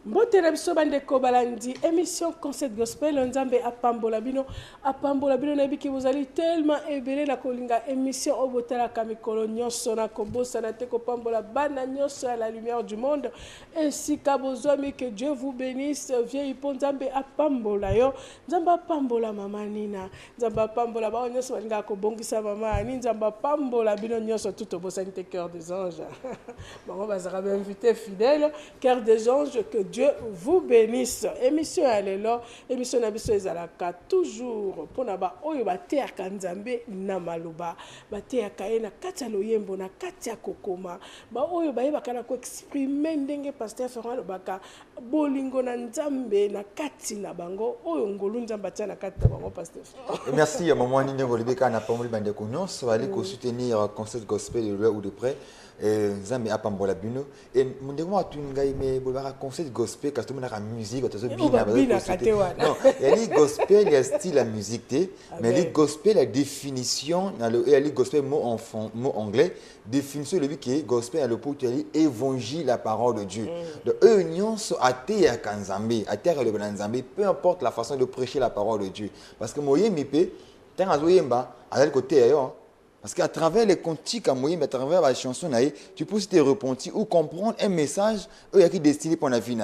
Mbote na biso bandeko balandi émission Concert Gospel Nzambe apambola bino na biki bozali tellement ebele na kolinga émission obotala kamikolo nyonso na kobosa na te kopambola bana nyonso à la lumière du monde ainsi kabozwami que Dieu vous bénisse vieille po Nzambe apambola yo Nzambe apambola mama Nina Nzambe apambola ba nyonso balinga kobongisa mama ani Nzambe apambola bino nyonso tout obosani te cœur des anges maman bazaka invité fidèle cœur des anges que Dieu vous bénisse. Émission alelo, émission na biso ezalaka toujours pona ba oyo bateaka Nzambe na maloba, bateaka ye na kati ya loyembo na kati ya kokoma, ba oyo bayebaka na ko exprimer ndenge pasteur Ferrand lobaka bolingo na Nzambe na kati na bango oyo ngolu Nzambe atia na kati na bango pasteur. Merci à maman Nina Golibeka na pamoli bande ko nyonso bali ko soutenir Concert Gospel de loin ou de près. Nzambe apambola bino et mundeko atungai me bolaka Concert Gospel parce que la musique otazo bina non il y a les gospel il y a style la musique té mais les gospel la définition il y a les gospel mot anglais définition le but qui gospel le pour évangile la parole de Dieu de eux nyonso até ya kanzambe até le banzambe peu importe la façon de prêcher la parole de Dieu parce que moyembi pe tant azoyemba azali côté yo. Parce qu'à travers les cantiques à Moïse, à travers la chanson, tu peux te repentir ou comprendre un message qui est destiné pour la vie.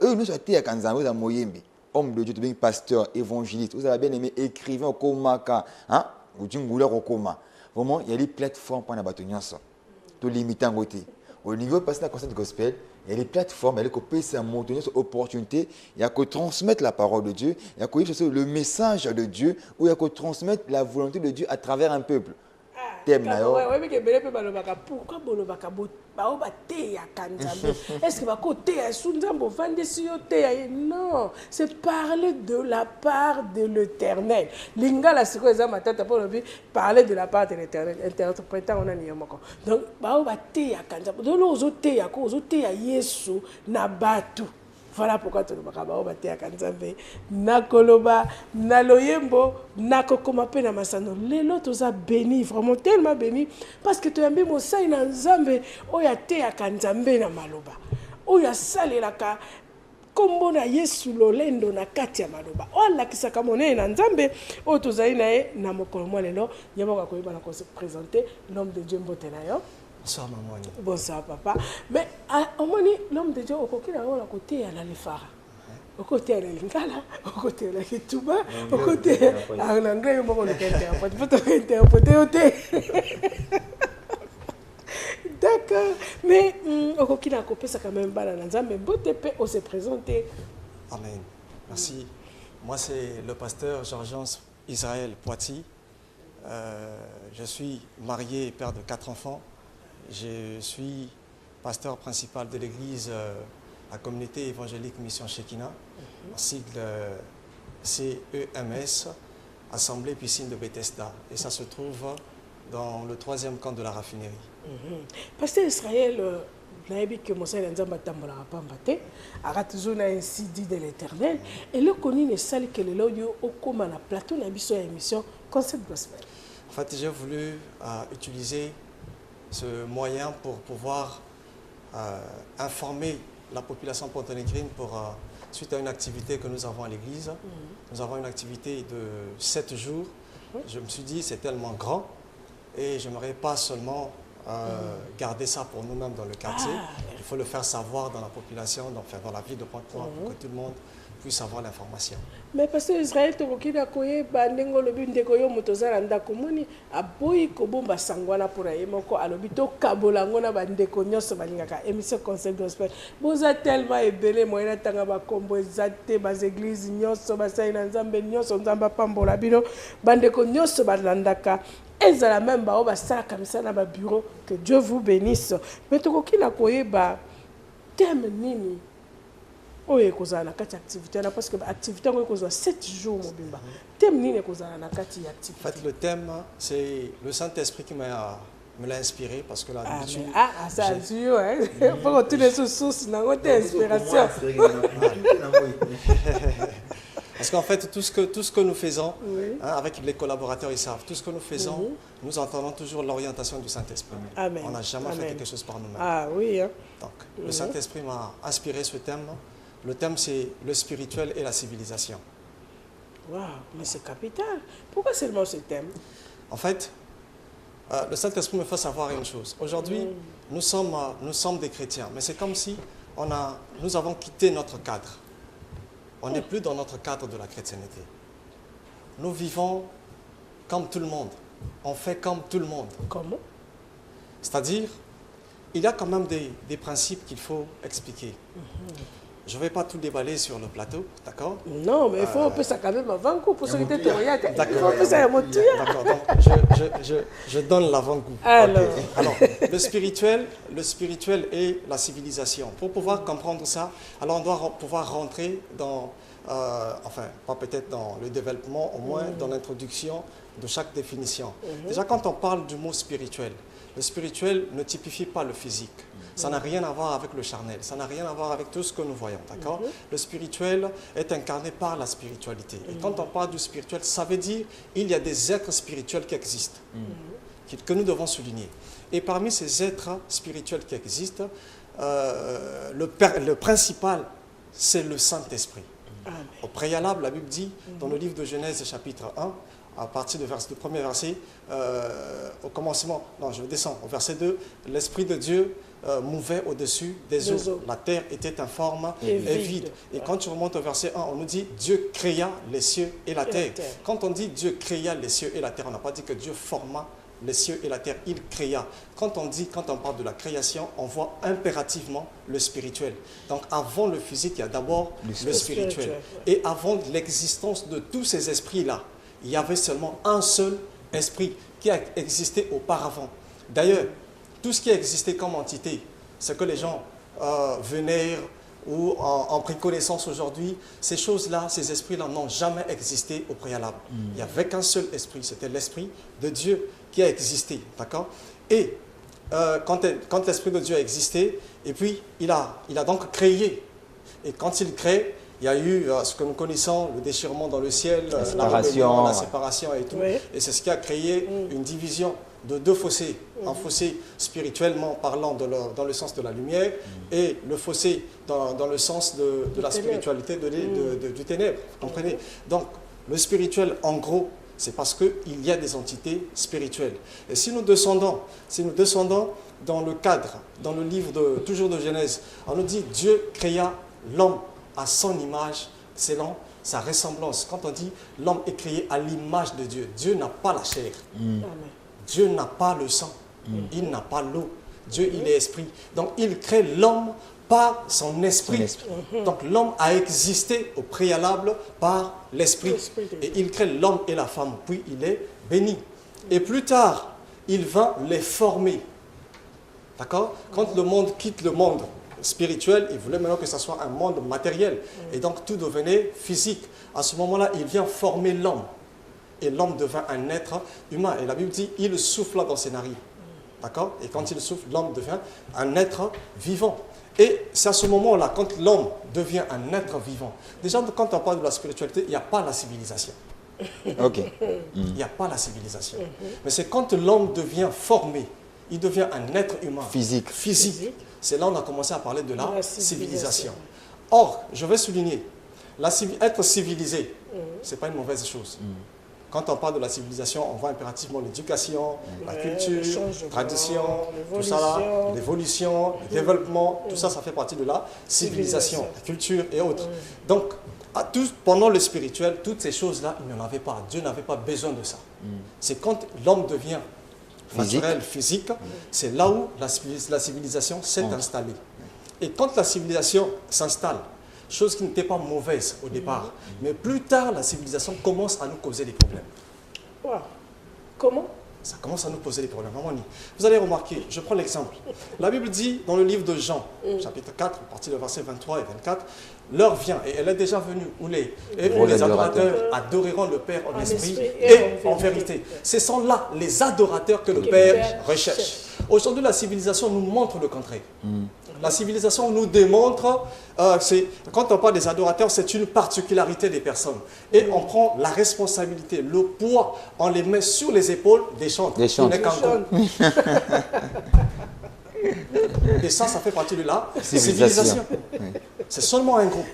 Eux, nous sommes à Kanzambo, à Moïse, homme de Dieu, tu es pasteur, évangéliste, vous avez bien aimé écrivain au Komaka, ou Djungoula au Koma. Vraiment, il y a des plateformes pour la bataille. Tu limites en côté. Au niveau de la concert gospel, il y a des plateformes, il y a des opportunités, il y a que transmettre la parole de Dieu, il y a que le message de Dieu, ou il y a que transmettre la volonté de Dieu à travers un peuple. Pourquoi bolobaka baoba te ya kanzambe est-ce que bako te ya sunzambo vandesi yo te ya non c'est parler de la part de l'Éternel lingala siko eza matata pour le parler de la part de l'Éternel interprétant on a ni moko donc baoba te ya kanzambe donc ozo te ya ko ozo te ya Yesu na batu. Voilà pourquoi tu ne vas pas Nzambe na koloba na loyembo na kokoma pe na masano lelo toza béni vraiment tellement béni parce que tu as mis mon sai na Nzambe oya te ya Nzambe na maloba oya salelaka kombo na Yesu lolendo na kati ya maloba ola kisaka monene na Nzambe o tozali na ye na mokolo mo lelo nyama ko koyeba na ko se présenter l'homme de Dieu mbotela yo. Bonsoir maman. Bonsoir papa. Mais l'homme de Dieu au côté là on a côté à la lefara. Au côté à la lingala, au côté à la kituba, au côté à l'anglais on va interpréter. D'accord. Mais au côté là copé ça quand même balance mais bote pe on se présenter. Amen. Merci. Moi c'est le pasteur Georges Israël Poiti. Je suis marié et père de 4 enfants. Je suis pasteur principal de l'église, la communauté évangélique Mission Shekinah, en sigle CEMS, Assemblée Piscine de Bethesda. Et ça se trouve dans le 3e camp de la raffinerie. Pasteur Israël, nayebi que Moussa Nzamba tambola pambate, a toujours ainsi dit de l'Éternel, et le connu ne sali que le loyo au coma na plateau na biso émission Concert Gospel. En fait, j'ai voulu utiliser ce moyen pour pouvoir informer la population pontonégrine suite à une activité que nous avons à l'église. Nous avons une activité de 7 jours. Je me suis dit c'est tellement grand et je n'aimerais pas seulement garder ça pour nous-mêmes dans le quartier. Il faut le faire savoir dans la population, dans la ville de Pointe-Noire, pour que tout le monde puisse avoir l'information. Mais parce que Israël tokokina koye bandengo lobi ndeko yo motozala ndako moni aboyi kobomba sangwana pour ayemoko alobi to kabolango na bandeko nyonso balingaka émission Concert Gospel boza tellement ebele moyena tanga ba kombo ezate bas églises nyonso basai na Nzambe nyonso Nzamba pambola bino bandeko nyonso balandaka ezala même ba basala kamisa na ba bureau que Dieu vous bénisse mais tokokina koye ba thème nini oye kozala na kati activité parce que activité ngo kozwa 7 jours mobimba thème nini kozala na kati activité. En fait le thème c'est le Saint-Esprit qui me l'a inspiré parce que l'habitude ça sûr hein faut que tu les sources na côté inspiration. Parce qu'en fait, tout ce que nous faisons, Oui. hein, avec les collaborateurs, ils savent, tout ce que nous faisons, nous entendons toujours l'orientation du Saint-Esprit. Amen. On n'a jamais Amen. fait quelque chose par nous-mêmes. Ah oui, hein. Donc, le Saint-Esprit m'a inspiré ce thème. Le thème, c'est le spirituel et la civilisation. Waouh, mais c'est capital. Pourquoi seulement ce thème? En fait, le Saint-Esprit me fait savoir une chose. Aujourd'hui, nous sommes des chrétiens, mais c'est comme si nous avons quitté notre cadre. On n'est plus dans notre cadre de la chrétienté. Nous vivons comme tout le monde. On fait comme tout le monde. Comment? C'est-à-dire, il y a quand même des principes qu'il faut expliquer. Je ne vais pas tout déballer sur le plateau, d'accord? Non, mais il faut un peu ça quand même avant coup pour ceux qui étaient D'accord. Il faut un peu ça à motuer. D'accord, donc je donne l'avant-goût. Alors. Alors, le spirituel et la civilisation. Pour pouvoir comprendre ça, alors on doit pouvoir rentrer dans, enfin, pas peut-être dans le développement, au moins dans l'introduction de chaque définition. Déjà, quand on parle du mot spirituel, le spirituel ne typifie pas le physique. Ça n'a rien à voir avec le charnel, ça n'a rien à voir avec tout ce que nous voyons, d'accord? Le spirituel est incarné par la spiritualité. Et quand on parle du spirituel, ça veut dire qu'il y a des êtres spirituels qui existent, que nous devons souligner. Et parmi ces êtres spirituels qui existent, le principal, c'est le Saint-Esprit. Au préalable, la Bible dit, dans le livre de Genèse, chapitre 1, à partir du premier verset, au commencement, non, je descends, au verset 2, l'Esprit de Dieu mouvait au-dessus des eaux. La terre était informe et vide. Et quand tu remontes au verset 1, on nous dit Dieu créa les cieux et la terre. Quand on dit Dieu créa les cieux et la terre, on n'a pas dit que Dieu forma les cieux et la terre, il créa. Quand on parle de la création, on voit impérativement le spirituel. Donc avant le physique, il y a d'abord le spirituel. Et avant l'existence de tous ces esprits-là, il y avait seulement un seul esprit qui a existé auparavant. D'ailleurs, tout ce qui a existé comme entité, ce que les gens vénèrent ou en pris connaissance aujourd'hui, ces choses-là, ces esprits-là n'ont jamais existé au préalable. Il n'y avait qu'un seul esprit, c'était l'esprit de Dieu qui a existé, d'accord? Et quand l'esprit de Dieu a existé, et puis il a donc créé. Et quand il crée, il y a eu ce que nous connaissons, le déchirement dans le ciel, la séparation et tout. Oui. Et c'est ce qui a créé une division de deux fossés. Un fossé spirituellement parlant dans le sens de la lumière et le fossé dans le sens de la spiritualité du ténèbre. Vous comprenez? Donc, le spirituel, en gros, c'est parce qu'il y a des entités spirituelles. Et si nous descendons dans le cadre, dans le livre toujours de Genèse, on nous dit Dieu créa l'homme à son image, selon sa ressemblance. Quand on dit l'homme est créé à l'image de Dieu, Dieu n'a pas la chair. Dieu n'a pas le sang. Il n'a pas l'eau. Dieu, il est esprit. Donc, il crée l'homme par son esprit. Donc, l'homme a existé au préalable par l'esprit. Et il crée l'homme et la femme. Puis, il est béni. Et plus tard, il va les former. D'accord? Quand le monde quitte le monde spirituel, il voulait maintenant que ce soit un monde matériel. Et donc, tout devenait physique. À ce moment-là, il vient former l'homme. Et l'homme devint un être humain. Et la Bible dit, il souffla dans ses narines. D'accord? Et quand il souffle, l'homme devient un être vivant. Et c'est à ce moment-là, quand l'homme devient un être vivant, déjà quand on parle de la spiritualité, il n'y a pas la civilisation. Ok. Il n'y a pas la civilisation. Mais c'est quand l'homme devient formé, il devient un être humain. Physique. C'est là qu'on a commencé à parler de la civilisation. Or, je vais souligner, être civilisé, ce n'est pas une mauvaise chose. Quand on parle de la civilisation, on voit impérativement l'éducation, la culture, la tradition, tout ça là, l'évolution, le développement, tout ça, ça fait partie de la civilisation, la culture et autres. Donc, pendant le spirituel, toutes ces choses-là, il n'en avait pas. Dieu n'avait pas besoin de ça. C'est quand l'homme devient naturel, physique, c'est là où la civilisation s'est installée. Et quand la civilisation s'installe, chose qui n'était pas mauvaise au départ, mais plus tard, la civilisation commence à nous causer des problèmes. Wow. Comment? Ça commence à nous poser des problèmes. Vous allez remarquer, je prends l'exemple. La Bible dit dans le livre de Jean, chapitre 4, à partir du verset 23 et 24, l'heure vient, et elle est déjà venue, où les adorateurs adoreront le Père en esprit et en vérité. Ce sont là les adorateurs que le Père recherche. Aujourd'hui, la civilisation nous montre le contraire. La civilisation nous démontre, quand on parle des adorateurs, c'est une particularité des personnes. Et on prend la responsabilité, le poids, on les met sur les épaules des chantres. Des chantres. Et ça fait partie de la civilisation. C'est seulement un groupe.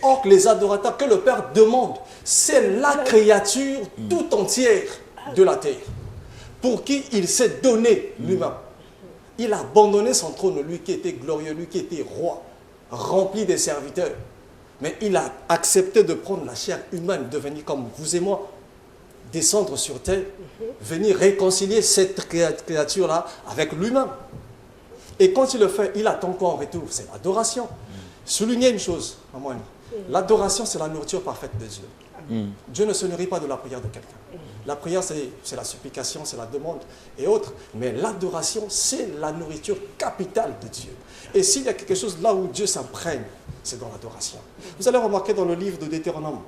Or, les adorateurs que le Père demande, c'est la créature tout entière de la terre, pour qui il s'est donné lui-même. Il a abandonné son trône, lui qui était glorieux, lui qui était roi, rempli des serviteurs. Mais il a accepté de prendre la chair humaine, de venir comme vous et moi, descendre sur terre, venir réconcilier cette créature-là avec lui-même. Et quand il le fait, il attend quoi en retour? C'est l'adoration. Soulignez une chose, maman. L'adoration, c'est la nourriture parfaite de Dieu. Dieu ne se nourrit pas de la prière de quelqu'un. La prière, c'est la supplication, c'est la demande et autres. Mais l'adoration, c'est la nourriture capitale de Dieu. Et s'il y a quelque chose là où Dieu s'imprègne, c'est dans l'adoration. Vous allez remarquer dans le livre de Deutéronome,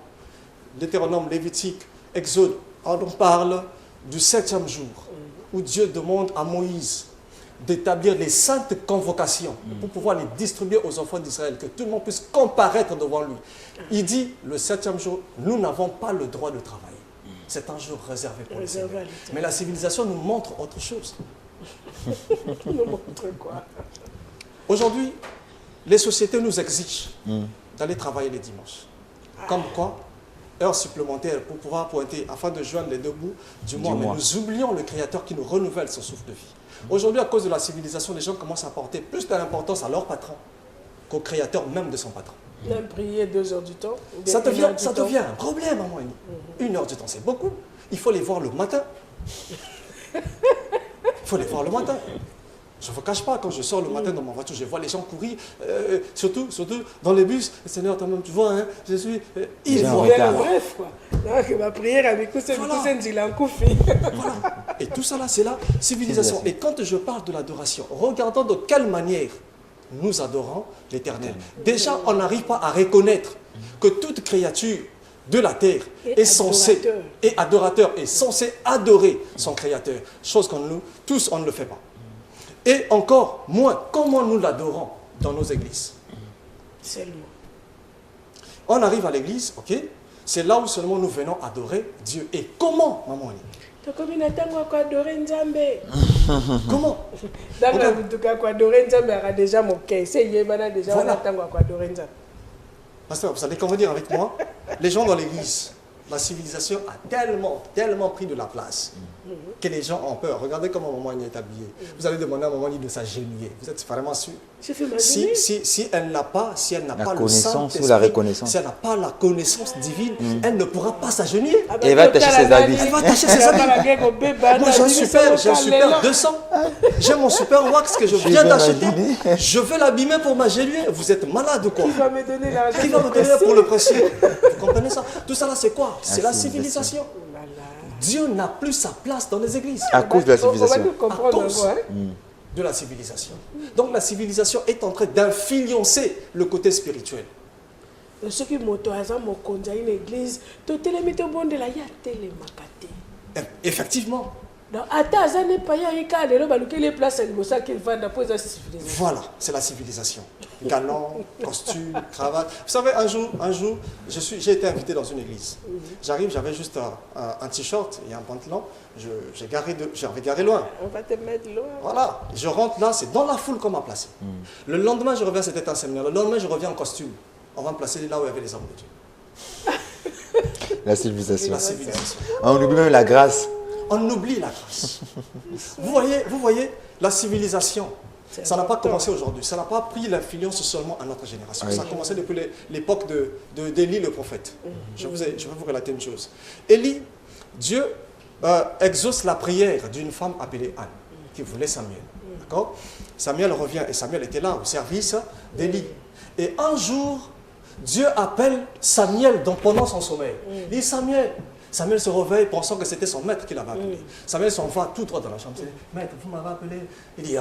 Lévitique, Exode, on parle du 7e jour, où Dieu demande à Moïse d'établir les saintes convocations pour pouvoir les distribuer aux enfants d'Israël, que tout le monde puisse comparaître devant lui. Il dit, le 7e jour, nous n'avons pas le droit de travailler. C'est un jour réservé pour les Seigneurs. Mais la civilisation nous montre autre chose. Nous montre quoi? Aujourd'hui, les sociétés nous exigent d'aller travailler les dimanches. Comme quoi? Heures supplémentaires pour pouvoir pointer, afin de joindre les deux bouts du mois. Mais nous oublions le Créateur qui nous renouvelle son souffle de vie. Aujourd'hui, à cause de la civilisation, les gens commencent à porter plus d'importance à leur patron qu'au créateur même de son patron. Même prier 2 heures du temps. Ça devient un problème à moi. 1 heure du temps, c'est beaucoup. Il faut les voir le matin. Il faut les voir le matin. Je ne vous cache pas, quand je sors le matin dans ma voiture, je vois les gens courir, surtout dans les bus. Seigneur, toi-même, tu vois, hein, je suis... Bref, quoi. Donc, ma prière avec tout voilà. Et tout ça là, c'est la civilisation. Et quand je parle de l'adoration, regardons de quelle manière nous adorons l'Éternel. Déjà, on n'arrive pas à reconnaître que toute créature de la terre est censée, et adorateur, est censé adorer son Créateur. Chose qu'on nous, tous, on ne le fait pas. Et encore moins, comment nous l'adorons dans nos églises? Seulement. On arrive à l'église, ok? C'est là où seulement nous venons adorer Dieu. Et comment, maman? Comment? Pasteur, vous allez convenir avec moi, les gens dans l'église, la civilisation a tellement pris de la place que les gens ont peur. Regardez comment maman est habillée. Vous allez demander à maman de s'agenouiller. Vous êtes vraiment sûr? Si elle n'a pas, le Saint-Esprit, la reconnaissance, si elle n'a pas la connaissance divine, elle ne pourra pas s'agenouiller. Elle va attacher ses habits. Elle va attacher ses habits. Moi j'ai un super 200. J'ai mon super wax que je viens d'acheter. Je veux l'abîmer pour m'agenouiller. Vous êtes malade ou quoi? Qui va me donner l'argent? Qui va me donner pour le principe? Vous comprenez ça? Tout ça là c'est quoi? C'est la civilisation. Dieu n'a plus sa place dans les églises. À cause de la civilisation. À cause de la civilisation. Donc la civilisation est en train d'influencer le côté spirituel. Ce qui est une église, effectivement. Voilà, c'est la civilisation. Galon, costume, cravate. Vous savez, un jour, j'ai été invité dans une église. J'arrive, j'avais juste un t-shirt et un pantalon. J'avais garé loin. On va te mettre loin. Voilà, je rentre là, c'est dans la foule qu'on m'a placé. Le lendemain, je reviens, c'était un séminaire. Le lendemain, je reviens en costume. On va me placer là où il y avait les hommes de Dieu. La civilisation. La civilisation. On oublie même la grâce. On oublie la grâce. Vous voyez, la civilisation, ça n'a pas commencé aujourd'hui. Ça n'a pas pris l'influence seulement à notre génération. Ça a commencé depuis l'époque d'Élie le prophète. Je vais vous relater une chose. Élie, Dieu exauce la prière d'une femme appelée Anne, qui voulait Samuel. D'accord? Samuel revient, et Samuel était là au service d'Élie. Et un jour, Dieu appelle Samuel pendant son sommeil. Il dit, Samuel se réveille pensant que c'était son maître qui l'avait appelé. Samuel s'en va tout droit dans la chambre. Il dit, maître, vous m'avez appelé. Il dit,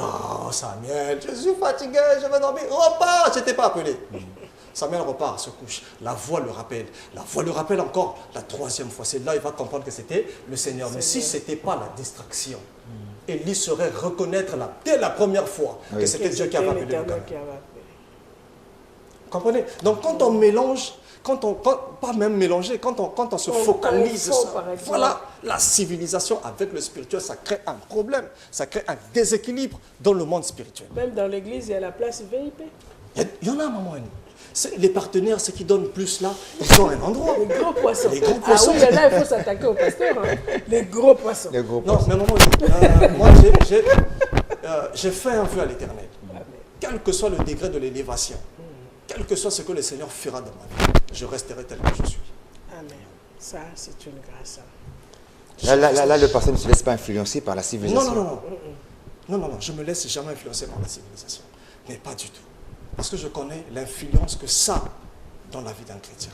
Samuel, je suis fatigué, je vais dormir. Repars, je ne t'ai pas appelé. Samuel repart, se couche. La voix le rappelle. La voix le rappelle encore la 3e fois. C'est là qu'il va comprendre que c'était le Seigneur. Mais si ce n'était pas la distraction, Élie saurait reconnaître dès la première fois que c'était Dieu qui avait appelé le gars. Comprenez? Donc quand on mélange, pas même mélanger, quand on se focalise sur ça, voilà, la civilisation avec le spirituel, ça crée un problème, ça crée un déséquilibre dans le monde spirituel. Même dans l'église, il y a la place VIP. Il y en a, maman. Les partenaires, ceux qui donnent plus là, ils ont un endroit. Les gros poissons. Les gros poissons. Ah oui, il y en a, il faut s'attaquer au pasteur. Hein. Les gros poissons. Les gros Non, poissons. mais maman, moi j'ai fait un vœu à l'Éternel. Quel que soit le degré de l'élévation, quel que soit ce que le Seigneur fera dans ma vie, je resterai tel que je suis. Amen. Ça, c'est une grâce. Là, le pasteur ne se laisse pas influencer par la civilisation. Non, je ne me laisse jamais influencer par la civilisation. Mais pas du tout. Parce que je connais l'influence que ça a dans la vie d'un chrétien.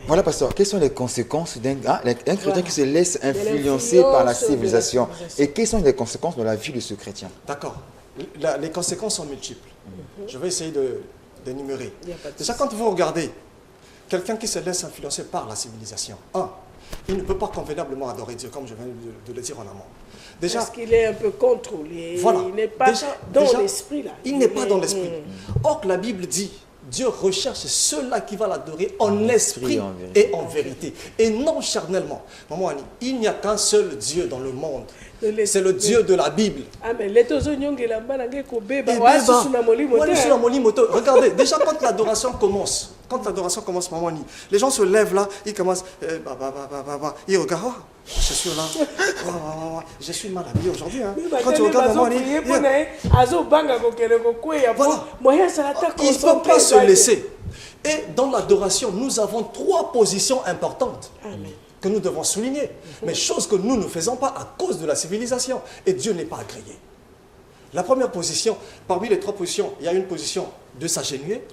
Voilà, pasteur, quelles sont les conséquences d'un chrétien qui se laisse influencer par la civilisation? Et quelles sont les conséquences dans la vie de ce chrétien? D'accord. Les conséquences sont multiples. Je vais essayer d'énumérer. Déjà, quand vous regardez quelqu'un qui se laisse influencer par la civilisation, il ne peut pas convenablement adorer Dieu, comme je viens de le dire en amont. Déjà, parce qu'il est un peu contrôlé, voilà, il n'est pas dans l'esprit là. Il n'est pas dans l'esprit. Or, la Bible dit, Dieu recherche ceux-là qui va l'adorer en esprit et en vérité, et non charnellement. Maman Annie, il n'y a qu'un seul Dieu dans le monde. C'est le Dieu de la Bible. Regardez, déjà quand l'adoration commence, maman Annie, les gens se lèvent là, ils commencent, ils regardent, je suis là, je suis mal habillé aujourd'hui. Hein. Quand tu regardes maman Annie, il ne peut pas se laisser. Et dans l'adoration, nous avons 3 positions importantes. Amen. Que nous devons souligner, mais chose que nous ne faisons pas à cause de la civilisation. Et Dieu n'est pas agréé. La première position, parmi les 3 positions, il y a une position de s'agenouiller,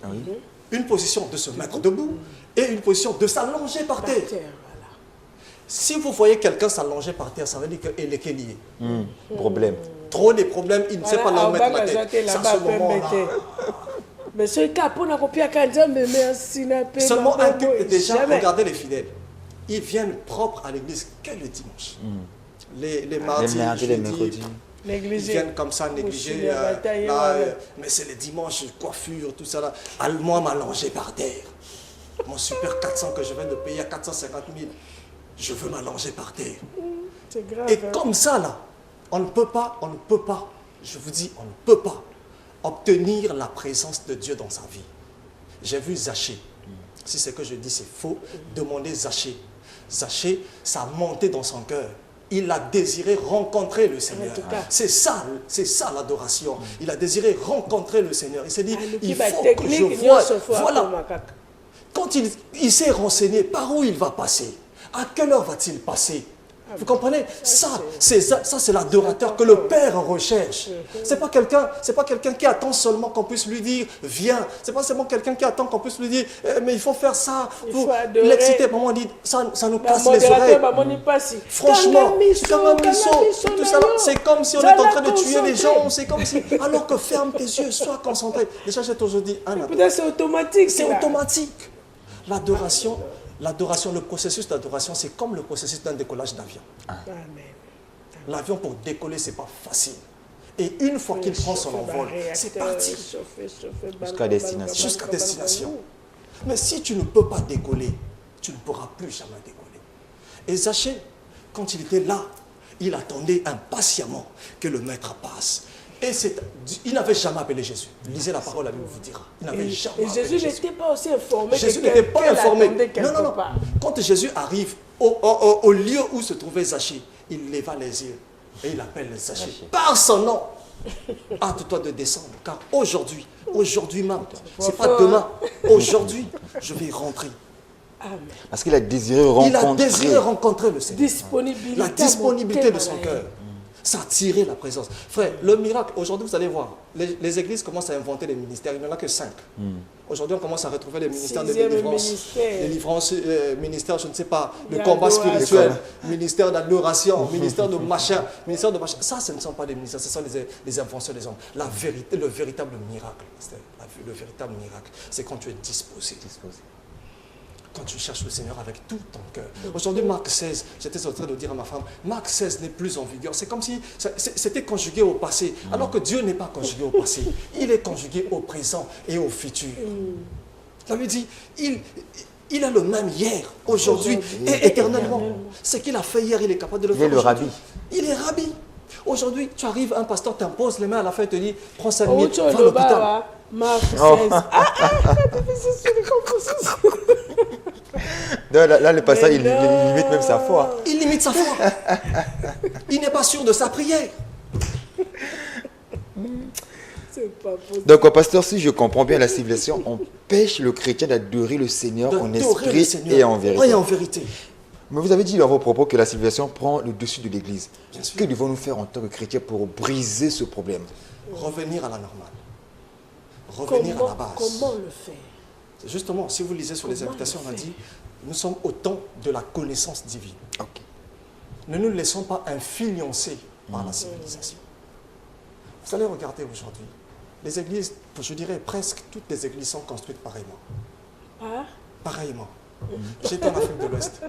une position de se mettre debout et une position de s'allonger par terre. Si vous voyez quelqu'un s'allonger par terre, ça veut dire qu'il est lié. Problème. Trop de problèmes, il ne sait pas leur mettre la tête. C'est à ce moment-là. Mais ce cas, pour seulement un culte, déjà, regardez les fidèles. Ils viennent propres à l'église que le dimanche. Les mardis, les mercredis. Ils viennent comme ça négliger. Mais c'est le dimanche, coiffure, tout ça là. Moi, m'allonger par terre. Mon super 400 que je viens de payer à 450 000, je veux m'allonger par terre. C'est grave. Et comme ça là, on ne peut pas, je vous dis, on ne peut pas obtenir la présence de Dieu dans sa vie. J'ai vu Zachée. Si ce que je dis c'est faux, demandez Zachée. Zachée, ça a monté dans son cœur. Il a désiré rencontrer le Seigneur. C'est ça l'adoration. Il a désiré rencontrer le Seigneur. Il s'est dit, il faut que je voie. Voilà. Quand il s'est renseigné, par où il va passer? À quelle heure va-t-il passer? Vous comprenez? Ça c'est l'adorateur que le Père recherche. C'est pas quelqu'un qui attend seulement qu'on puisse lui dire viens. C'est pas seulement quelqu'un qui attend qu'on puisse lui dire mais il faut faire ça pour l'exciter. Maman dit ça nous casse les oreilles. Franchement, tout ça, c'est comme si on est en train de tuer les gens. C'est comme si alors que ferme tes yeux, sois concentré. Déjà j'ai toujours dit c'est automatique. C'est automatique. L'adoration, le processus d'adoration, c'est comme le processus d'un décollage d'avion. L'avion, pour décoller, ce n'est pas facile. Et une fois qu'il prend son envol, c'est parti. Jusqu'à destination. Jusqu'à destination. Mais si tu ne peux pas décoller, tu ne pourras plus jamais décoller. Et Zachée, quand il était là, il attendait impatiemment que le maître passe. Et il n'avait jamais appelé Jésus. Lisez la parole, la Bible vous dira. Il n'avait jamais appelé Jésus. Et Jésus n'était pas aussi informé. Jésus n'était pas informé. Non. Quand Jésus arrive au lieu où se trouvait Zachée, il leva les yeux et il appelle Zachée par son nom. Hâte-toi de descendre, car aujourd'hui même, ce n'est pas demain, aujourd'hui, je vais rentrer. Amen. Parce qu'il a désiré rencontrer le Seigneur. La disponibilité de son cœur. Ça a tiré la présence. Frère, le miracle, aujourd'hui vous allez voir, les églises commencent à inventer des ministères, il n'y en a que 5. Aujourd'hui on commence à retrouver les ministères de délivrance, ministère, je ne sais pas, de combat spirituel, ministère d'adoration, ministère de machin, Ça, ce ne sont pas des ministères, ce sont les inventions des hommes. La vérité, le véritable miracle, c'est quand tu es disposé. quand tu cherches le Seigneur avec tout ton cœur. Aujourd'hui, Marc 16, j'étais en train de dire à ma femme, Marc 16 n'est plus en vigueur. C'est comme si c'était conjugué au passé, alors que Dieu n'est pas conjugué au passé. Il est conjugué au présent et au futur. Ça veut dire, il est le même hier, aujourd'hui et éternellement. Ce qu'il a fait hier, il est capable de le faire aujourd'hui. Il est le rabbi. Il est rabbi. Aujourd'hui, tu arrives, un pasteur t'impose les mains à la fin et te dit, prends 5 minutes, va à l'hôpital. Marc 16. Là, le pasteur, il limite même sa foi. Il limite sa foi. Il n'est pas sûr de sa prière. C'est pas possible. Donc, pasteur, si je comprends bien, la civilisation empêche le chrétien d'adorer le Seigneur en esprit et en vérité. Oui, en vérité. Mais vous avez dit dans vos propos que la civilisation prend le dessus de l'Église. Que devons-nous faire en tant que chrétiens pour briser ce problème? Revenir à la normale. Revenir à la base. Comment le faire? Justement, si vous lisez sur les invitations, on a dit, nous sommes au temps de la connaissance divine. Okay. Ne nous laissons pas influencer par la civilisation. Vous allez regarder aujourd'hui, les églises, je dirais presque toutes les églises sont construites pareillement. Ah? Pareillement. J'étais en Afrique de l'Ouest.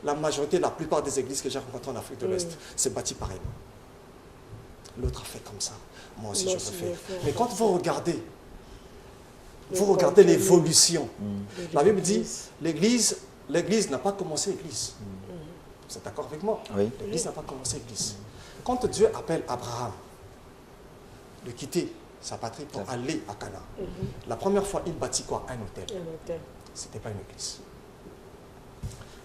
La majorité, la plupart des églises que j'ai rencontrées en Afrique de l'Ouest, c'est bâti pareillement. L'autre a fait comme ça. Moi aussi, je veux faire. Mais quand vous regardez l'évolution. La Bible dit, l'Église n'a pas commencé Église. Vous êtes d'accord avec moi? Oui. L'Église n'a pas commencé Église. Quand Dieu appelle Abraham de quitter sa patrie pour aller à Canaan, la première fois, il bâtit quoi? Un hôtel. Ce n'était pas une église.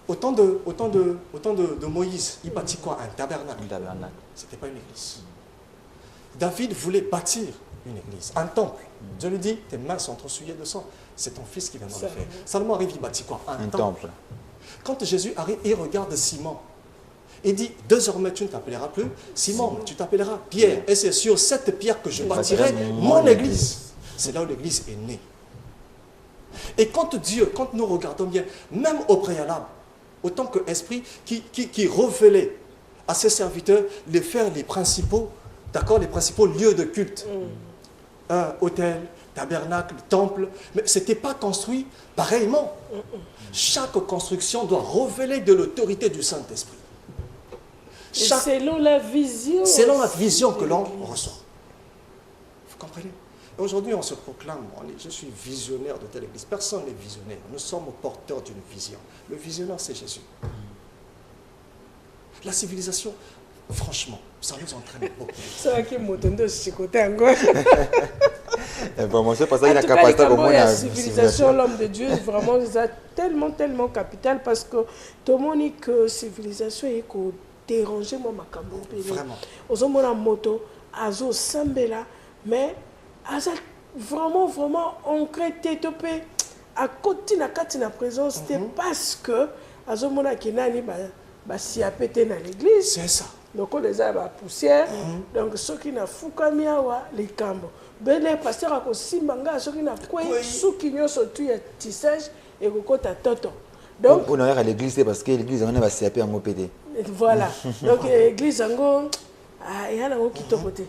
Autant de Moïse, il bâtit quoi? Un tabernacle. Ce n'était pas une église. David voulait bâtir une église, un temple. Dieu lui dit, tes mains sont trop souillées de sang. C'est ton fils qui viendra le faire. Salomon arrive, il bâtit quoi? Un temple. Quand Jésus arrive, il regarde Simon. Il dit, désormais tu ne t'appelleras plus Simon, tu t'appelleras Pierre. Et c'est sur cette pierre que je bâtirai mon église. C'est là où l'église est née. Et quand nous regardons bien, même au préalable, autant que Esprit qui révélait à ses serviteurs de faire les principaux, les principaux lieux de culte. Hôtel, tabernacle, temple, mais ce n'était pas construit pareillement. Chaque construction doit révéler de l'autorité du Saint-Esprit. Selon la vision. Selon la vision que l'on reçoit. Vous comprenez? Aujourd'hui, on se proclame, je suis visionnaire de telle église. Personne n'est visionnaire. Nous sommes porteurs d'une vision. Le visionnaire, c'est Jésus. La civilisation, franchement, ça nous entraîne beaucoup. C'est vrai que Motondo chicoté encore. Vraiment, c'est parce qu'il a capacité au moins la civilisation, l'homme de Dieu, vraiment, c'est tellement capital parce que tout le monde dit que la civilisation est déranger moi ma cambo. Vraiment. Aux hommes en moto, azo sambela, mais aza vraiment ancré topé à côté na katina présence, c'était parce que azo mona kinani ba si a pété dans l'église. C'est ça. Donc on les a la poussière, donc ceux qui n'a fukami awa les cambo. Ben les pasteurs a aussi manga ceux qui n'a quoi sous qui n'ont sorti à tissage et kokota toto. Donc on a à l'église c'est parce que l'église on a si a pété en PD. Voilà. Donc l'église ango il y a un qui côté.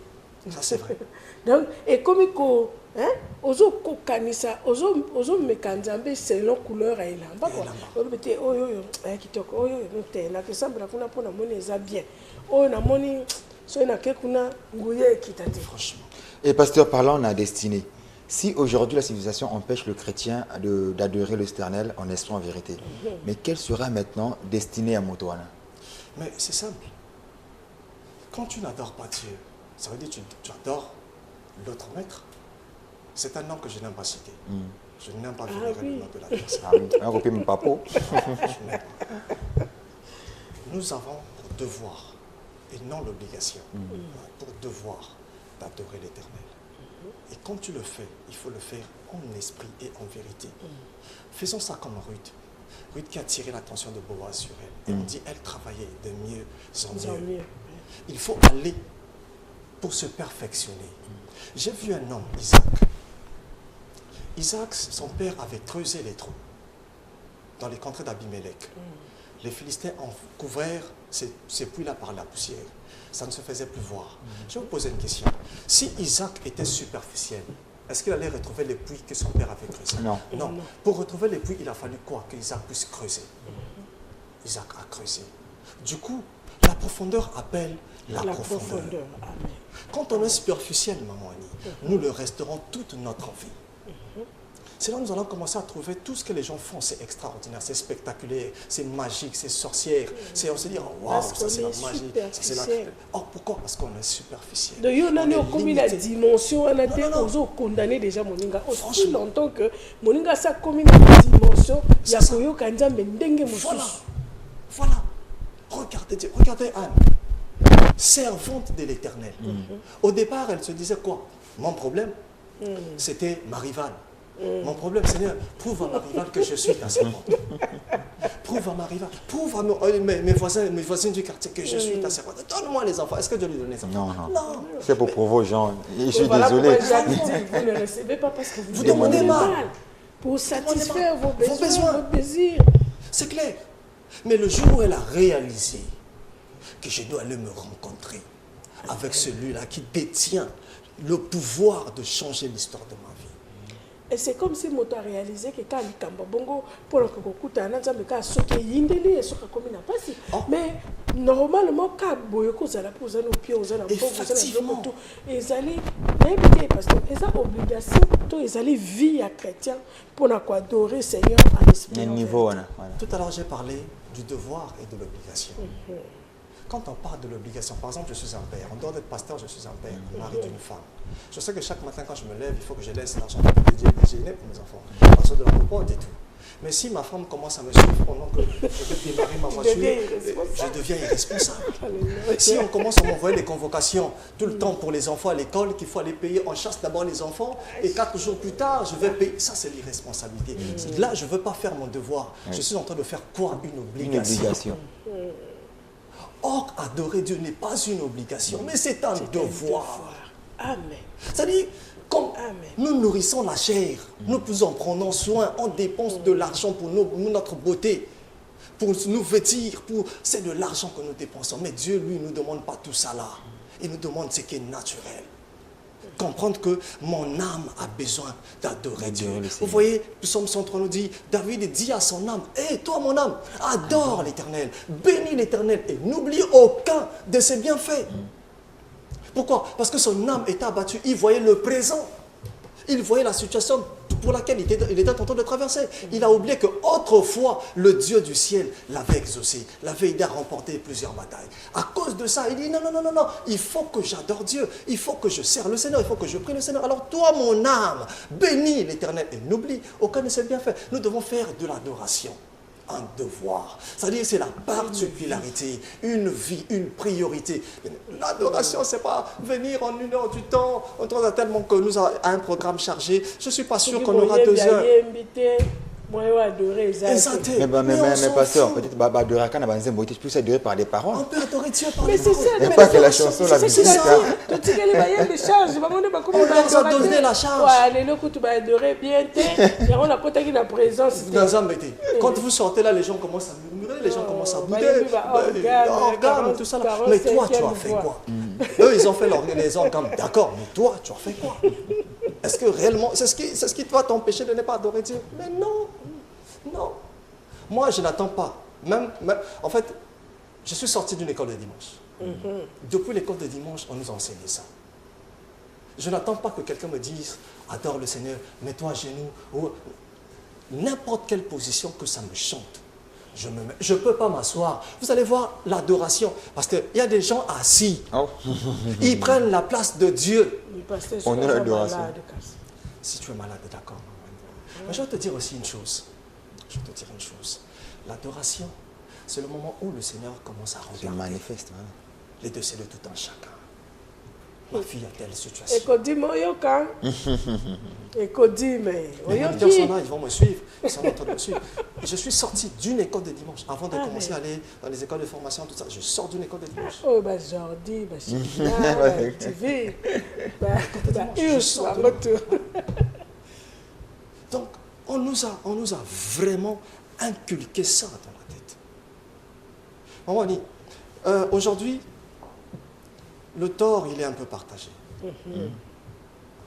Ça c'est vrai. Donc et comme ko hein ozo kokanisa ozo mekanzambe selon couleur à ilamba quoi. On mettait oyo kitoko oyo te na que sambra kuna pona moni za bien. Oyo na moni so na ke kuna nguye kitati Franchement. Et pasteur, parlant de la destinée, si aujourd'hui la civilisation empêche le chrétien d'adorer l'Éternel en esprit en vérité, mais quelle sera maintenant destinée à Motoana? Mais c'est simple. Quand tu n'adores pas Dieu, ça veut dire que tu adores l'autre maître. C'est un nom que je n'aime pas citer. Je n'aime pas vénérer le nom de la personne. Ah oui, un repère mon papa. Nous avons pour devoir, et non l'obligation, pour devoir d'adorer l'Éternel. Et quand tu le fais, il faut le faire en esprit et en vérité. Faisons ça comme Ruth. Ruth qui a attiré l'attention de Boaz sur elle. Et on dit, elle travaillait de mieux en mieux. Il faut aller pour se perfectionner. J'ai vu un homme, Isaac. Isaac, son père avait creusé les trous dans les contrées d'Abimélec. Les Philistins ont couvert ces puits-là par la poussière. Ça ne se faisait plus voir. Je vais vous poser une question. Si Isaac était superficiel, est-ce qu'il allait retrouver les puits que son père avait creusés? Non. Non. Pour retrouver les puits, il a fallu quoi? Que Isaac puisse creuser. Isaac a creusé. Du coup, la profondeur appelle la profondeur. Amen. Quand on est superficiel, Maman Annie, nous le resterons toute notre vie. C'est là que nous allons commencer à trouver tout ce que les gens font, c'est extraordinaire, c'est spectaculaire, c'est magique, c'est sorcière. On se dit, oh, waouh, ça c'est la magie. Oh, pourquoi? Parce qu'on est superficiel. Donc, il y a comme la dimension, on a Non, non, non. condamné déjà Moninga. Aussi longtemps que Moninga ça comme une dimension, il y a Koyo Kanja Mendenge Voilà, voilà. Regardez Anne, servante de l'Éternel. Au départ, elle se disait quoi? Mon problème, c'était ma rivale. Mon problème, Seigneur, prouve à ma rivale que je suis ta servante. Prouve à ma rivale, prouve à mes voisins du quartier que je suis ta servante. Donne-moi les enfants. Est-ce que Dieu lui donne les enfants? Non. C'est pour prouver aux gens. Je suis voilà désolé. Vous ne recevez pas parce que vous demandez mal. Pour satisfaire vos besoins, vos désirs. C'est clair. Mais le jour où elle a réalisé que je dois aller me rencontrer avec celui-là qui détient le pouvoir de changer l'histoire de ma vie. Et c'est comme si Moto a réalisé que quand il kamba bongo pour le kokuta nanzambe ka soki yindeli et soka comme na pasi. Mais normalement quand boyoko zala pour zana pied aux zana effectivement ils allaient n'importe parce que ils ont obligation to ils allaient vie à chrétien pour adorer Seigneur à l'esprit. Niveau voilà. Tout à l'heure j'ai parlé du devoir et de l'obligation. Quand on parle de l'obligation, par exemple, je suis un père. En dehors d'être pasteur, je suis un père, mari d'une femme. Je sais que chaque matin, quand je me lève, il faut que je laisse l'argent pour déjeuner pour mes enfants. Parce que de la popote et tout. Mais si ma femme commence à me suivre pendant que je vais démarrer ma voiture, je deviens irresponsable. Si on commence à m'envoyer les convocations tout le temps pour les enfants à l'école, qu'il faut aller payer, on chasse d'abord les enfants et 4 jours plus tard, je vais payer. Ça, c'est l'irresponsabilité. Là, je ne veux pas faire mon devoir. Je suis en train de faire quoi? Une obligation. Or, adorer Dieu n'est pas une obligation, mais c'est un devoir. Amen. C'est-à-dire, comme nous nourrissons la chair, nous en prenons soin, on dépense de l'argent pour notre beauté, pour nous vêtir, c'est de l'argent que nous dépensons. Mais Dieu, lui, ne nous demande pas tout ça là. Il nous demande ce qui est naturel. Comprendre que mon âme a besoin d'adorer Dieu. Vous voyez, Psaume 103 nous dit, David dit à son âme, hé, toi mon âme, adore l'Éternel, bénis l'Éternel et n'oublie aucun de ses bienfaits. Pourquoi? Parce que son âme était abattue, il voyait le présent, il voyait la situation pour laquelle il était en train de traverser. Il a oublié qu'autrefois, le Dieu du ciel l'avait exaucé, l'avait aidé à remporter plusieurs batailles. À cause de ça, il dit non, il faut que j'adore Dieu, il faut que je sers le Seigneur, il faut que je prie le Seigneur. Alors toi, mon âme, bénis l'Éternel et n'oublie aucun de ses bienfaits. Nous devons faire de l'adoration un devoir. C'est-à-dire c'est la particularité, une vie, une priorité. L'adoration, c'est pas venir en 1 heure du temps, on a tellement que nous avons un programme chargé. Je ne suis pas sûr qu'on aura 2 heures. Exact. Mais pasteur, peut-être adorer quand on a plus adorer par des paroles. On peut adorer Dieu par mais des paroles. c'est ça, pas que la chanson, la musique. On nous a donné la charge. Quand vous sortez là, les gens commencent à murmurer, les gens commencent à bouder. Organes, tout ça là. Mais toi, tu as fait quoi? Eux, ils ont fait les organes. D'accord, mais toi, tu as fait quoi? Est-ce que réellement, c'est ce qui doit t'empêcher de ne pas adorer Dieu? Mais non, non. Moi, je n'attends pas. En fait, je suis sorti d'une école de dimanche. Depuis l'école de dimanche, on nous a enseigné ça. Je n'attends pas que quelqu'un me dise, adore le Seigneur, mets-toi à genoux, ou n'importe quelle position que ça me chante. Je ne peux pas m'asseoir. Vous allez voir l'adoration. Parce qu'il y a des gens assis. Ils prennent la place de Dieu. On est l'adoration. Si tu es malade, d'accord. Mais je vais te dire aussi une chose. L'adoration, c'est le moment où le Seigneur commence à regarder. Il manifeste. Voilà. Les dossiers de tout un chacun. Ma fille a telle situation. Ils vont me suivre. Ils sont en train de me suivre. Je suis sorti d'une école de dimanche. Avant de commencer à aller dans les écoles de formation, tout ça, je sors d'une école de dimanche. Oh, bah, Jordi, bah, TV. Donc, on nous a vraiment inculqué ça dans la tête. Maman dit, aujourd'hui, le tort, il est un peu partagé.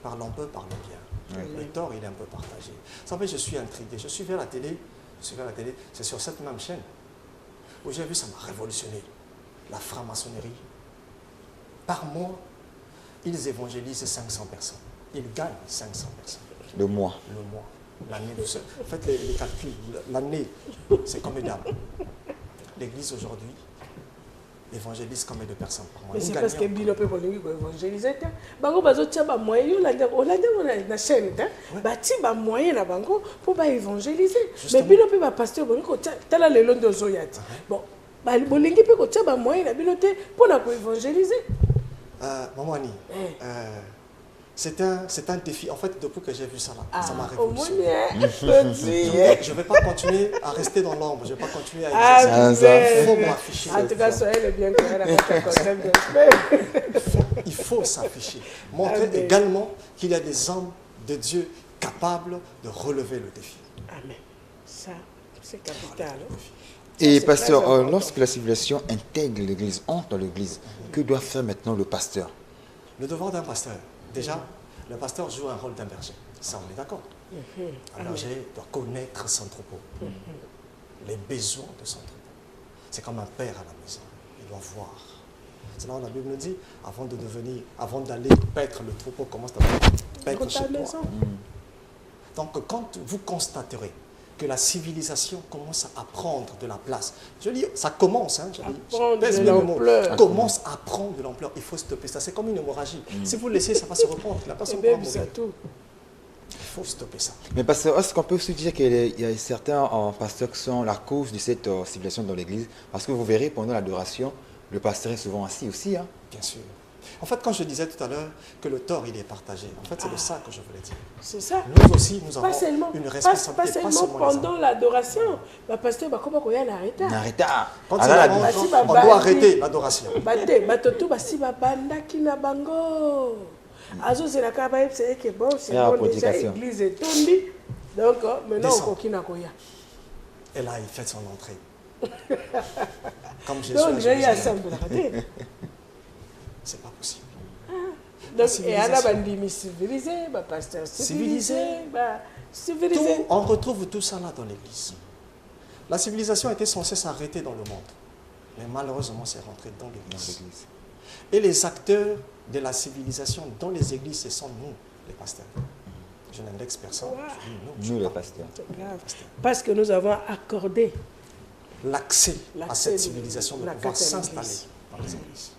Parlons peu, parlons bien. Le tort, il est un peu partagé. Vous savez, je suis intrigué. Je suivais la télé, c'est sur cette même chaîne où j'ai vu, ça m'a révolutionné. La franc-maçonnerie. Par mois, ils évangélisent 500 personnes. Ils gagnent 500 personnes. Le mois. Le mois. L'année, faites les calculs. L'année, c'est combien d'âmes? L'Église aujourd'hui évangélise combien de personnes par mois? Mais c'est parce que Bilo peut évangéliser. Bango bazotia ba moyen la chaîne bati ba moyen na bango pour ba évangéliser. Mais Bilo peut ba pasteur boniko tala le londo zoyati. Bon, ba bolingi peut ko tia ba moyen na Bilo te pour na ko évangéliser. Maman Annie, c'est un défi. En fait, depuis que j'ai vu ça là, ça m'a révolutionné. Je ne vais pas continuer à rester dans l'ombre. Je ne vais pas continuer à exercer. Il faut m'afficher. En tout cas, soyez le bien il faut s'afficher. Montrer également qu'il y a des hommes de Dieu capables de relever le défi. Amen. Ça, c'est capital. Et pasteur, lorsque la civilisation intègre l'église, entre dans l'église, que doit faire maintenant le pasteur? Le devoir d'un pasteur. Déjà, le pasteur joue un rôle d'un berger. Ça, on est d'accord. Un berger doit connaître son troupeau, les besoins de son troupeau. C'est comme un père à la maison. Il doit voir. C'est là où la Bible nous dit, avant d'aller paître le troupeau, commence à paître chez toi. Donc, quand vous constaterez que la civilisation commence à prendre de la place. Je dis, ça commence, hein, commence à prendre de l'ampleur. Il faut stopper ça. C'est comme une hémorragie. Si vous le laissez, ça va se reprendre. La personne va mourir. Il faut stopper ça. Mais pasteur, est-ce qu'on peut aussi dire qu'il y a certains pasteurs qui sont la cause de cette civilisation dans l'église? Parce que vous verrez, pendant l'adoration, le pasteur est souvent assis aussi. Hein? Bien sûr. En fait, quand je disais tout à l'heure que le tort, il est partagé, en fait, c'est de ça que je voulais dire. C'est ça. Nous aussi, nous avons une responsabilité. Pas seulement pendant l'adoration. Le pasteur, comment on y arrêter? Quand on doit arrêter l'adoration. C'est bon, c'est bon, déjà l'église est tombée. Donc, maintenant, on continue à courir. Et là, il fait son entrée. Comme Jésus donc, j'ai a c'est pas possible. Donc, et à la bandit civilisé, pasteur civilisé, civilisé. On retrouve tout ça là dans l'église. La civilisation était censée s'arrêter dans le monde. Mais malheureusement, c'est rentré dans l'église. Et les acteurs de la civilisation dans les églises, ce sont nous, les pasteurs. Je n'indexe personne. Nous, les pasteurs. Parce que nous avons accordé l'accès à cette civilisation de pouvoir s'installer dans les églises.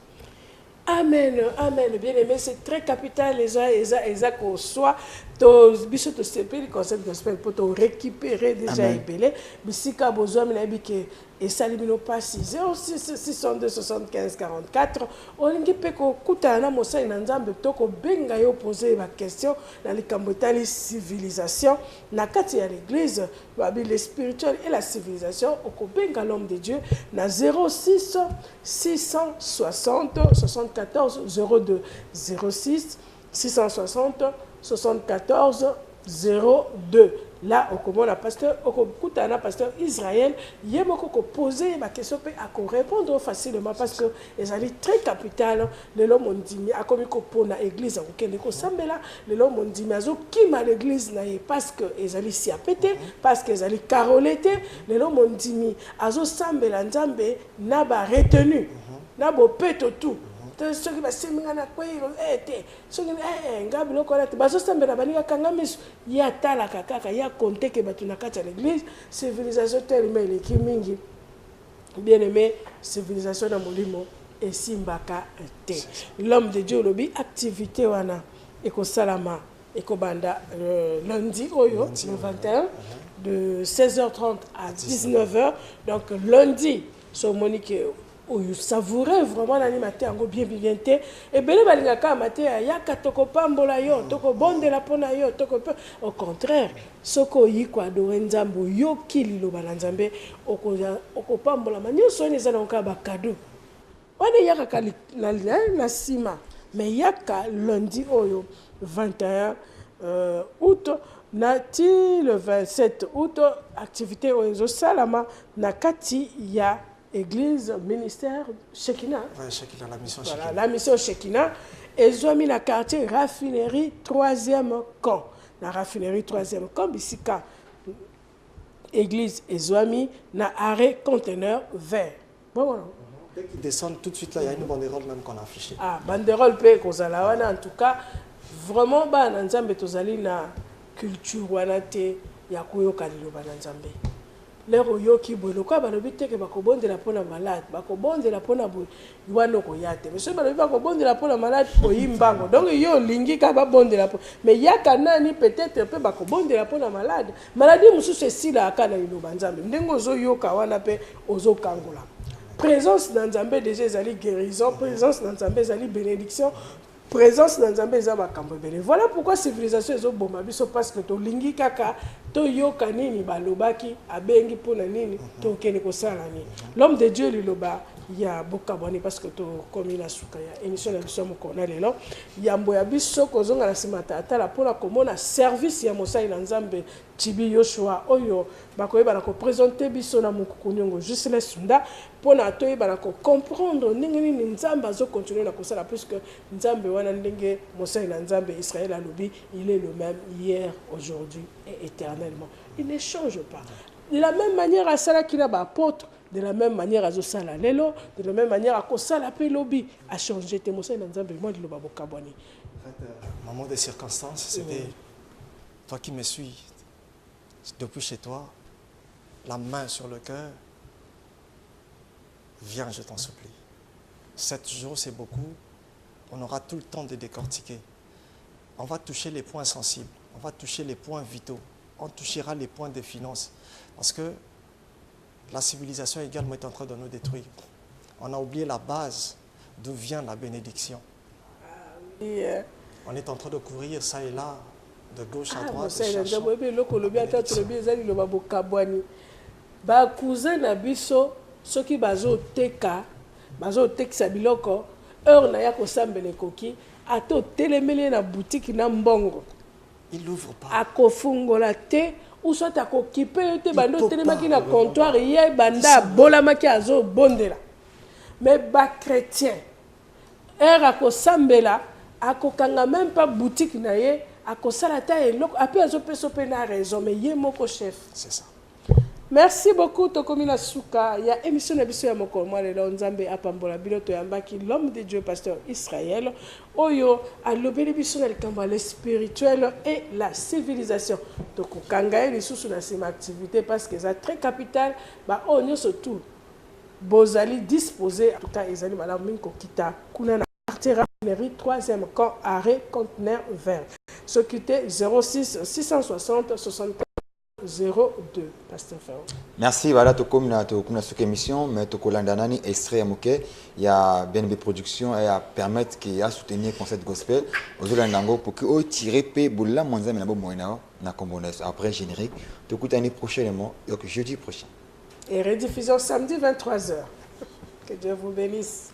Amen, amen. Bien aimé, c'est très capital. Les gens qu'on soit, biso to sepeli concept gospel pour te récupérer déjà épelé. Bisika besoin mais que et salimino pas 06 602 75 44. Olingi pe ko kutana mosa ina nzambe to ko benga yo poser ma question dans les cambotali civilisation na kati ya l'église le spirituel et la civilisation ko benga l'homme de Dieu na 06 660 74 02 06 660 74 02. Là, au comment la pasteur, au pasteur Israël, il y a beaucoup qui poser ma question et à répondre facilement parce que les alliés très capital, les l'homme ont dit mais à comme pour na église, ok, les là, les l'homme ont dit mais à qui m'a l'église là parce que les alliés s'y a pété, parce que les alliés caroleté, les l'homme ont dit mais à zo sambe la nzambe n'a pas retenu, n'a pas pété tout. Ceux qui baseminga na kwelo ete ceux qui ngabi lokola te bazo sambela baninga kanga misu ya tala kaka ya compter que batu na kati ya l'église civilisation tellement eleki mingi bien aimé civilisation na molimo esimbaka te l'homme de Dieu lobi activité wana ekosalama ekobanda lundi oyo le 21 de 16h30 à 19h donc lundi so monique où savourer vraiment l'animateur bien te et bele balingaka amateur yaka toko pambola yo toko bondela pona yo toko au contraire soko yiko adorer nzambo yo kililo banzambe oko pambola manyo soni za na ba cadeau wana yaka na sima mais yaka lundi oyo 21 août nati le 27 août activité oyo salama na kati ya Église, ministère, Shekina. Oui, Shekina, la mission Shekina. Voilà, la mission Shekina. Et Zomi, la quartier, raffinerie, 3e camp. na raffinerie 3e camp bisika église ezwami na arrêt conteneur vert. Bon, dès qu'ils descendent tout de suite là, il y a une banderole même qu'on a affichée. Ah, banderole pe kozala wana en tout cas vraiment ba na nzambe tozali na culture wana te ya koyoka liloba na nzambe. Lero yoki bono kwa balobi teke bakobondela pona malade, bakobondela pona boy wana koyate. Mais so balobi bakobondela pona malade oyimbango. Donc yo lingi ka babondela po. Mais yaka nani peut-être pe bakobondela pona malade. Maladie mususu esila aka na liloba nzambe. Ndengo ozo yoka wana pe ozo kangola. Présence dans Nzambe déjà ezali guérison, présence dans Nzambe ezali bénédiction, présence dans Nzambe ezali makambo ebele. Voilà pourquoi civilisation ezoboma biso parce que tolingi kaka toyoka nini balobaki abengi pona nini tokende kosala nini. L'homme de Dieu liloba ya bokaboni parce que to komi na suka ya émission na biso mokona lelo yambo ya biso kozonga na simata atala pona komona service ya mosai na Nzambe Tibi Yoshua oyo bakoyeba na ko présenter biso na mokuku nyongo juste les sunda pona toyeba na ko comprendre ndenge nini Nzambe azo continuer na kosala puisque Nzambe wana ndenge mosai na Nzambe Israël alobi il est le même hier aujourd'hui et éternellement il ne change pas de la même manière à sala kila ba apôtre de la même manière à Zosala Lelo, de la même manière à Kosala Pelobi, à changer tes mots, moi, de l'Obabokaboni. Moment des circonstances, c'était toi qui me suis depuis chez toi, la main sur le cœur. Viens, je t'en supplie. 7 jours, c'est beaucoup. On aura tout le temps de décortiquer. On va toucher les points sensibles, on va toucher les points vitaux, on touchera les points des finances. Parce que la civilisation également est en train de nous détruire. On a oublié la base d'où vient la bénédiction. On est en train de courir ça et là, de gauche à droite. Il n'ouvre pas. Ou soit à occupé te bando telemaki na comptoir hier banda bolamaki azo bondela mais ba chrétien era ko sambela akokanga même pas boutique na ye akosala ta eloko ape azo peso pe na raison mais ye moko chef c'est ça. Merci beaucoup Tokomi na suka ya émission na biso ya moko moi le Nzambe apambola biloto yambaki l'homme de Dieu pasteur Israël oyo alobeli biso na likambo le spirituel et la civilisation tokokanga ye lisusu na sima activité parce que c'est très capital ba onyo surtout bozali disposé en tout cas ezali malamu mingi kokita kuna na quartier raffinerie 3e camp arrêt conteneur vert ce qui était 06 660 64 02 Pasteur Ferro. Merci, voilà, tu comme na cette émission, mais tu colandanani extrait moké, il y a BNB Production et à permettre qu'il y a soutenir le concept gospel aux Olandango pour que au tirer pe boula monza mais na bo moina na combones après générique, tu écoutes l'année prochainement donc jeudi prochain. Et rediffusion samedi 23h. Que Dieu vous bénisse.